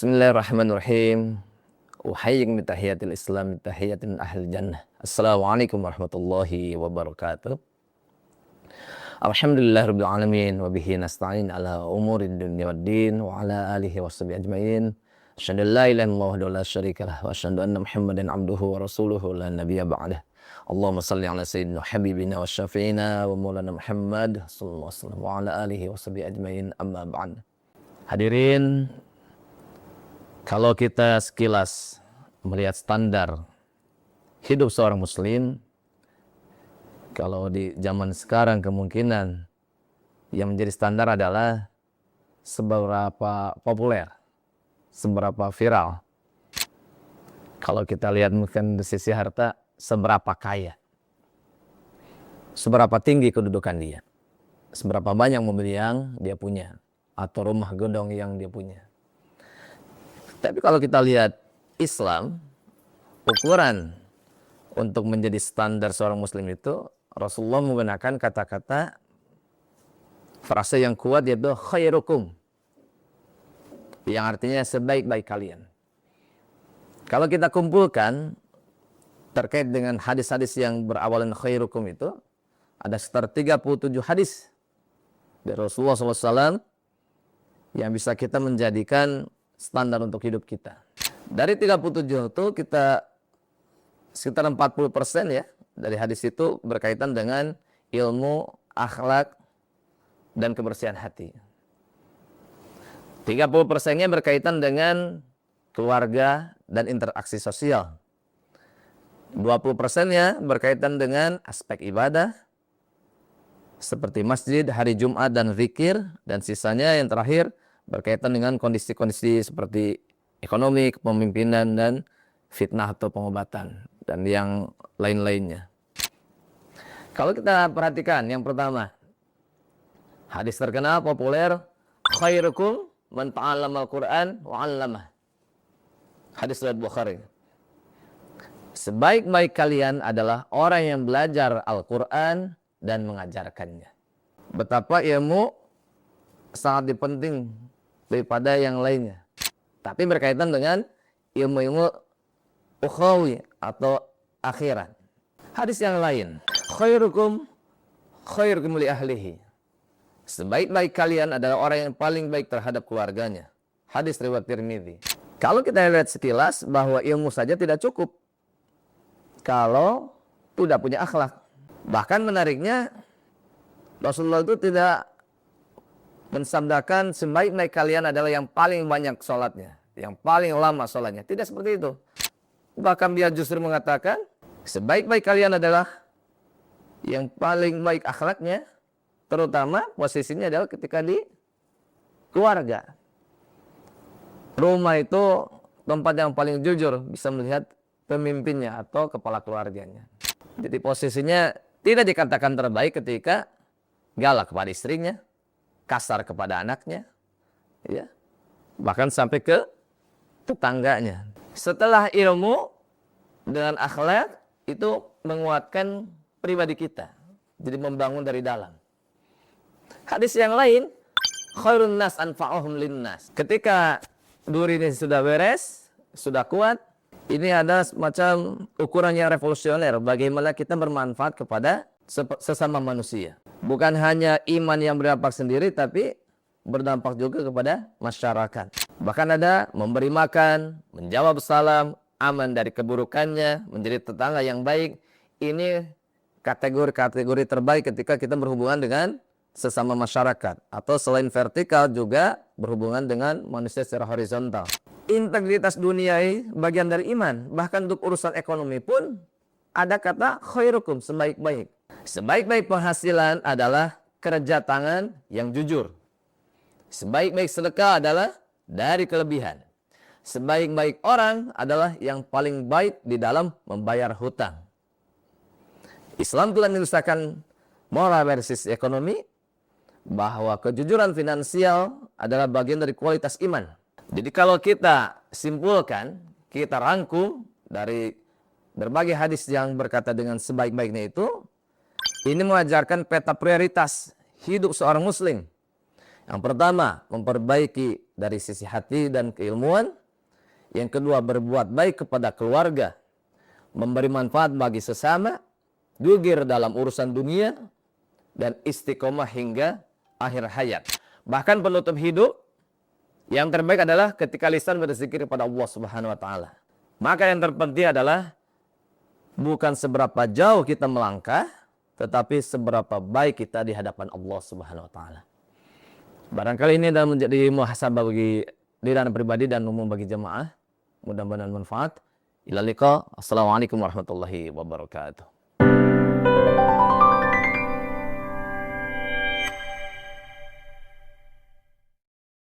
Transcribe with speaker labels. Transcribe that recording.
Speaker 1: Bismillahirrahmanirrahim. Uhayyik bitahiyatil Islam bitahiyatin ahli jannah. Assalamualaikum warahmatullahi wabarakatuh. Alhamdulillahirabbil alamin wa bihi nasta'in ala umurid dunya waddin wa ala alihi washabihi ajmain. Asyhadu an la ilaha illallah wa la syarikalah wa asyhadu anna Muhammadan abduhu wa rasuluhu la nabiyya ba'dah. Allahumma shalli ala sayyidina habibina wa syafi'ina wa maulana Muhammad sallallahu alaihi wasallam wa ala alihi washabihi ajmain, amma ba'd. Hadirin, kalau kita sekilas melihat standar hidup seorang muslim, kalau di zaman sekarang kemungkinan yang menjadi standar adalah seberapa populer, seberapa viral. Kalau kita lihat mungkin dari sisi harta, seberapa kaya, seberapa tinggi kedudukan dia, seberapa banyak mobil yang dia punya, atau rumah gedung yang dia punya. Tapi kalau kita lihat Islam, ukuran untuk menjadi standar seorang muslim itu, Rasulullah menggunakan kata-kata frase yang kuat, yaitu khairukum, yang artinya sebaik-baik kalian. Kalau kita kumpulkan terkait dengan hadis-hadis yang berawalan khairukum itu, ada sekitar 37 hadis dari Rasulullah SAW yang bisa kita menjadikan standar untuk hidup kita. Dari 37 itu kita sekitar 40% ya dari hadis itu berkaitan dengan ilmu, akhlak, dan kebersihan hati. 30%-nya berkaitan dengan keluarga dan interaksi sosial. 20%-nya berkaitan dengan aspek ibadah seperti masjid, hari Jumat, dan zikir, dan sisanya yang terakhir berkaitan dengan kondisi-kondisi seperti ekonomi, kepemimpinan, dan fitnah atau pengobatan, dan yang lain-lainnya. Kalau kita perhatikan, yang pertama, hadis terkenal populer, khairukum man ta'allama al-Qur'an wa 'allamah. Hadis riwayat Bukhari. Sebaik-baik kalian adalah orang yang belajar Al-Quran dan mengajarkannya. Betapa ilmu sangat penting daripada yang lainnya. Tapi berkaitan dengan ilmu-ilmu ukhawi atau akhirat. Hadis yang lain, khairukum li ahlihi. Sebaik-baik kalian adalah orang yang paling baik terhadap keluarganya. Hadis riwayat Tirmidzi. Kalau kita lihat sekilas bahwa ilmu saja tidak cukup kalau tidak punya akhlak. Bahkan menariknya, Rasulullah itu tidak mensabdakan sebaik-baik kalian adalah yang paling banyak sholatnya, yang paling lama sholatnya. Tidak seperti itu. Bahkan dia justru mengatakan sebaik-baik kalian adalah yang paling baik akhlaknya, terutama posisinya adalah ketika di keluarga. Rumah itu tempat yang paling jujur, bisa melihat pemimpinnya atau kepala keluarganya. Jadi posisinya tidak dikatakan terbaik ketika galak kepada istrinya, kasar kepada anaknya, ya, bahkan sampai ke tetangganya. Setelah ilmu dengan akhlak itu menguatkan pribadi kita, jadi membangun dari dalam. Hadis yang lain, khairun nas anfa'uhum linnas. Ketika duri ini sudah beres, sudah kuat, ini ada semacam ukuran yang revolusioner bagaimana kita bermanfaat kepada sesama manusia. Bukan hanya iman yang berdampak sendiri, tapi berdampak juga kepada masyarakat. Bahkan ada memberi makan, menjawab salam, aman dari keburukannya, menjadi tetangga yang baik. Ini kategori-kategori terbaik ketika kita berhubungan dengan sesama masyarakat. Atau selain vertikal juga berhubungan dengan manusia secara horizontal. Integritas duniai bagian dari iman. Bahkan untuk urusan ekonomi pun ada kata khairukum, sebaik-baik. Sebaik-baik penghasilan adalah kerja tangan yang jujur. Sebaik-baik sedekah adalah dari kelebihan. Sebaik-baik orang adalah yang paling baik di dalam membayar hutang. Islam telah menuliskan moral versus ekonomi, bahwa kejujuran finansial adalah bagian dari kualitas iman. Jadi kalau kita simpulkan, kita rangkum dari berbagai hadis yang berkata dengan sebaik-baiknya itu, ini mengajarkan peta prioritas hidup seorang muslim. Yang pertama, memperbaiki dari sisi hati dan keilmuan. Yang kedua, berbuat baik kepada keluarga, memberi manfaat bagi sesama, jujur dalam urusan dunia, dan istiqomah hingga akhir hayat. Bahkan penutup hidup, yang terbaik adalah ketika lisan berzikir kepada Allah Subhanahu wa taala. Maka yang terpenting adalah bukan seberapa jauh kita melangkah, tetapi seberapa baik kita di hadapan Allah Subhanahu wa taala. Barangkali ini adalah menjadi muhasabah bagi diri dan pribadi dan umum bagi jemaah. Mudah-mudahan manfaat. Ila liqa. Assalamualaikum warahmatullahi wabarakatuh.